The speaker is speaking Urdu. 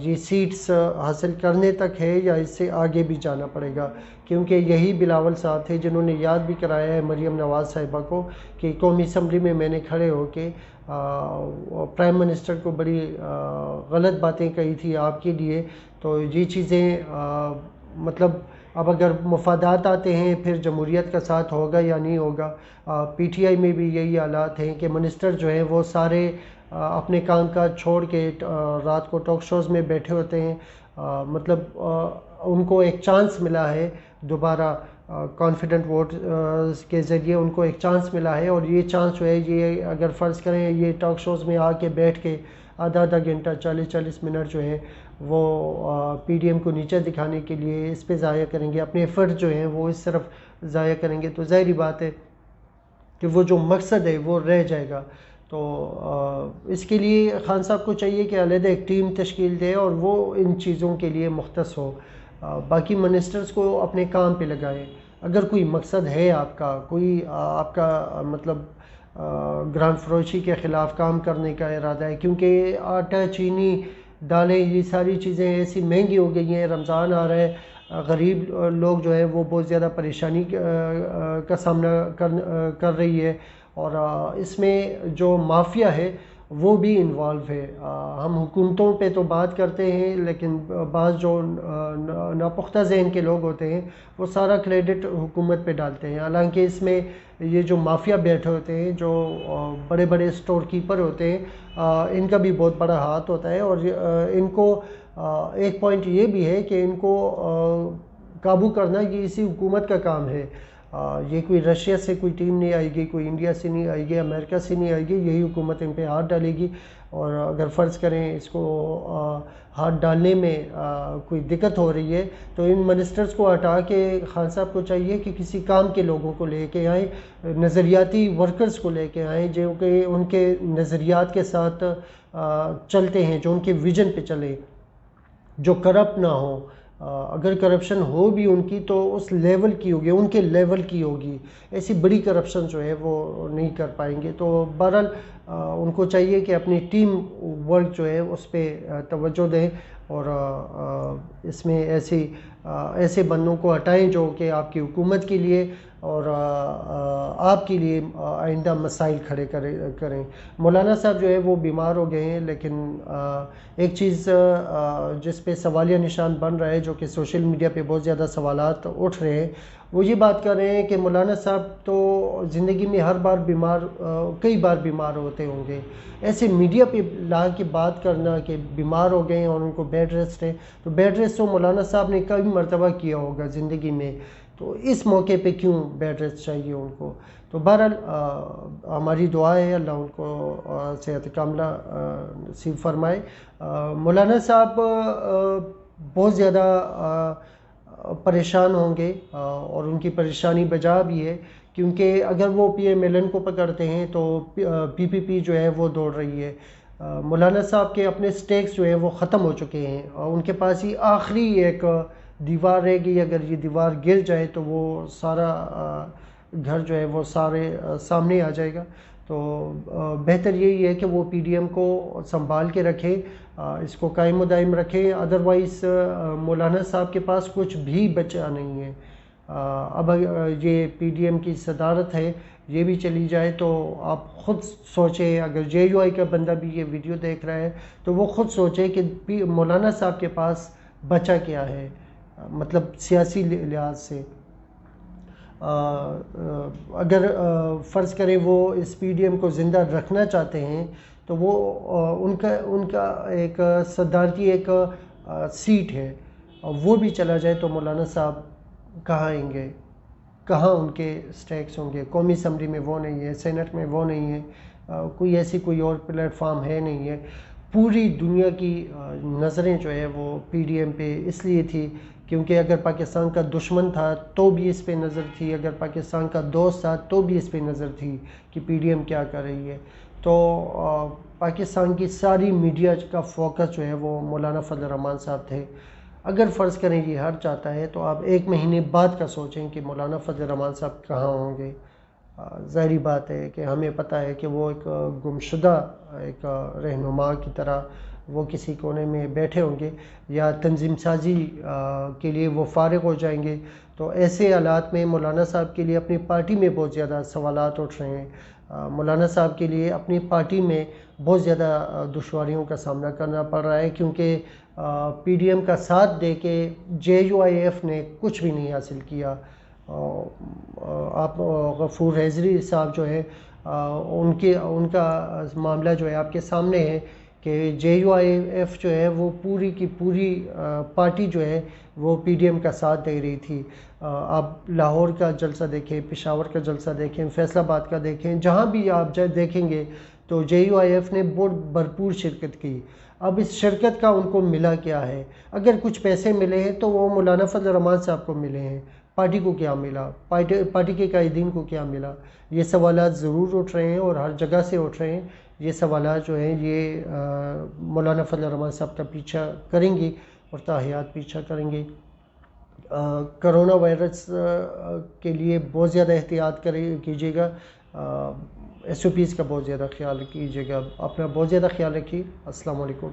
یہ سیٹس حاصل کرنے تک ہے یا اس سے آگے بھی جانا پڑے گا، کیونکہ یہی بلاول صاحب تھے جنہوں نے یاد بھی کرایا ہے مریم نواز صاحبہ کو کہ قومی اسمبلی میں میں نے کھڑے ہو کے پرائم منسٹر کو بڑی غلط باتیں کہی تھی آپ کے لیے. تو یہ چیزیں مطلب اب اگر مفادات آتے ہیں پھر جمہوریت کا ساتھ ہوگا یا نہیں ہوگا. پی ٹی آئی میں بھی یہی حالات ہیں کہ منسٹر جو ہیں وہ سارے اپنے کام کاج چھوڑ کے رات کو ٹاک شوز میں بیٹھے ہوتے ہیں. مطلب ان کو ایک چانس ملا ہے دوبارہ کانفیڈنٹ ووٹ کے ذریعے ان کو ایک چانس ملا ہے، اور یہ چانس جو ہے یہ اگر فرض کریں یہ ٹاک شوز میں آ کے بیٹھ کے آدھا گھنٹہ 40 منٹ جو ہے وہ پی ڈی ایم کو نیچے دکھانے کے لیے اس پہ ضائع کریں گے، اپنے ایفرٹ جو ہیں وہ اس طرف ضائع کریں گے، تو ظاہری بات ہے کہ وہ جو مقصد ہے وہ رہ جائے گا. تو اس کے لیے خان صاحب کو چاہیے کہ علیحدہ ایک ٹیم تشکیل دے اور وہ ان چیزوں کے لیے مختص ہو. باقی منسٹرز کو اپنے کام پہ لگائیں. اگر کوئی مقصد ہے آپ کا، کوئی آپ کا مطلب گران فروشی کے خلاف کام کرنے کا ارادہ ہے، کیونکہ آٹا چینی دالیں یہ ساری چیزیں ایسی مہنگی ہو گئی ہیں، رمضان آ رہا ہے، غریب لوگ جو ہیں وہ بہت زیادہ پریشانی کا سامنا کر رہی ہے، اور اس میں جو مافیا ہے وہ بھی انوالو ہے. ہم حکومتوں پہ تو بات کرتے ہیں لیکن بعض جو ناپختہ ذہن کے لوگ ہوتے ہیں وہ سارا کریڈٹ حکومت پہ ڈالتے ہیں، حالانکہ اس میں یہ جو مافیا بیٹھے ہوتے ہیں، جو بڑے بڑے اسٹور کیپر ہوتے ہیں، ان کا بھی بہت بڑا ہاتھ ہوتا ہے. اور ان کو ایک پوائنٹ یہ بھی ہے کہ ان کو قابو کرنا یہ اسی حکومت کا کام ہے. یہ کوئی رشیا سے کوئی ٹیم نہیں آئے گی، کوئی انڈیا سے نہیں آئے گی، امریکہ سے نہیں آئے گی، یہی حکومت ان پہ ہاتھ ڈالے گی. اور اگر فرض کریں اس کو ہاتھ ڈالنے میں کوئی دقت ہو رہی ہے تو ان منسٹرز کو ہٹا کے خان صاحب کو چاہیے کہ کسی کام کے لوگوں کو لے کے آئیں، نظریاتی ورکرز کو لے کے آئیں جو کہ ان کے نظریات کے ساتھ چلتے ہیں، جو ان کے ویژن پہ چلے، جو کرپٹ نہ ہو. اگر کرپشن ہو بھی ان کی تو اس لیول کی ہوگی، ان کے لیول کی ہوگی، ایسی بڑی کرپشن جو ہے وہ نہیں کر پائیں گے. تو بہرحال ان کو چاہیے کہ اپنی ٹیم ورک جو ہے اس پہ توجہ دیں، اور اس میں ایسے بندوں کو ہٹائیں جو کہ آپ کی حکومت کے لیے اور آپ کے لیے آئندہ مسائل کھڑے کریں. مولانا صاحب جو ہے وہ بیمار ہو گئے ہیں، لیکن ایک چیز جس پہ سوالیہ نشان بن رہا ہے، جو کہ سوشل میڈیا پہ بہت زیادہ سوالات اٹھ رہے ہیں، وہ یہ بات کر رہے ہیں کہ مولانا صاحب تو زندگی میں ہر بار کئی بار بیمار ہوتے ہوں گے. ایسے میڈیا پہ لا کے بات کرنا کہ بیمار ہو گئے ہیں اور ان کو بیڈ ریسٹ ہے، تو بیڈ ریسٹ تو مولانا صاحب نے کئی مرتبہ کیا ہوگا زندگی میں، تو اس موقع پہ کیوں بیڈ ریسٹ چاہیے ان کو. تو بہرحال ہماری دعا ہے اللہ ان کو صحت کاملہ نصیب فرمائے. مولانا صاحب بہت زیادہ پریشان ہوں گے، اور ان کی پریشانی بجا بھی ہے، کیونکہ اگر وہ پی ایم ایل این کو پکڑتے ہیں تو پی پی پی جو ہے وہ دوڑ رہی ہے. مولانا صاحب کے اپنے سٹیکس جو ہیں وہ ختم ہو چکے ہیں، اور ان کے پاس ہی آخری ایک دیوار رہ گئی. اگر یہ دیوار گر جائے تو وہ سارا گھر جو ہے وہ سامنے آ جائے گا. تو بہتر یہی ہے کہ وہ پی ڈی ایم کو سنبھال کے رکھیں، اس کو قائم و دائم رکھیں. ادروائز مولانا صاحب کے پاس کچھ بھی بچا نہیں ہے. اب یہ پی ڈی ایم کی صدارت ہے، یہ بھی چلی جائے تو آپ خود سوچیں، اگر جے یو آئی کا بندہ بھی یہ ویڈیو دیکھ رہا ہے تو وہ خود سوچے کہ مولانا صاحب کے پاس بچا کیا ہے، مطلب سیاسی لحاظ سے. اگر فرض کریں وہ اس پی ڈی ایم کو زندہ رکھنا چاہتے ہیں تو وہ ان کا ایک صدارتی ایک سیٹ ہے، وہ بھی چلا جائے تو مولانا صاحب کہاں آئیں گے، کہاں ان کے سٹیکس ہوں گے. قومی اسمبلی میں وہ نہیں ہے، سینٹ میں وہ نہیں ہے، کوئی اور پلیٹ فارم ہے نہیں ہے. پوری دنیا کی نظریں جو ہے وہ پی ڈی ایم پہ اس لیے تھی کیونکہ اگر پاکستان کا دشمن تھا تو بھی اس پہ نظر تھی، اگر پاکستان کا دوست تھا تو بھی اس پہ نظر تھی کہ پی ڈی ایم کیا کر رہی ہے. تو پاکستان کی ساری میڈیا کا فوکس جو ہے وہ مولانا فضل الرحمان صاحب تھے. اگر فرض کریں یہ ہر چاہتا ہے تو آپ ایک مہینے بعد کا سوچیں کہ مولانا فضل الرحمان صاحب کہاں ہوں گے. ظاہری بات ہے کہ ہمیں پتہ ہے کہ وہ ایک گمشدہ ایک رہنما کی طرح وہ کسی کونے میں بیٹھے ہوں گے یا تنظیم سازی کے لیے وہ فارغ ہو جائیں گے. تو ایسے حالات میں مولانا صاحب کے لیے اپنی پارٹی میں بہت زیادہ سوالات اٹھ رہے ہیں. مولانا صاحب کے لیے اپنی پارٹی میں بہت زیادہ دشواریوں کا سامنا کرنا پڑ رہا ہے کیونکہ پی ڈی ایم کا ساتھ دے کے جے یو آئی ایف نے کچھ بھی نہیں حاصل کیا. آپ غفور حیضری صاحب جو ہے ان کا معاملہ جو ہے آپ کے سامنے ہے کہ جے یو آئی ایف جو ہے وہ پوری کی پوری پارٹی جو ہے وہ پی ڈی ایم کا ساتھ دے رہی تھی. آپ لاہور کا جلسہ دیکھیں، پشاور کا جلسہ دیکھیں، فیصل آباد کا دیکھیں، جہاں بھی آپ دیکھیں گے تو جے یو آئی ایف نے بہت بھرپور شرکت کی. اب اس شرکت کا ان کو ملا کیا ہے؟ اگر کچھ پیسے ملے ہیں تو وہ مولانا فضل الرحمان صاحب کو ملے ہیں. پارٹی کو کیا ملا؟ پارٹی کے قائدین کو کیا ملا؟ یہ سوالات ضرور اٹھ رہے ہیں اور ہر جگہ سے اٹھ رہے ہیں. یہ سوالات جو ہیں یہ مولانا فضل الرحمان صاحب کا پیچھا کریں گی اور تاحیات پیچھا کریں گے. کرونا وائرس کے لیے بہت زیادہ احتیاط کیجیے گا. ایس او پیز کا بہت زیادہ خیال کیجیے گا. اپنا بہت زیادہ خیال رکھیے. السلام علیکم.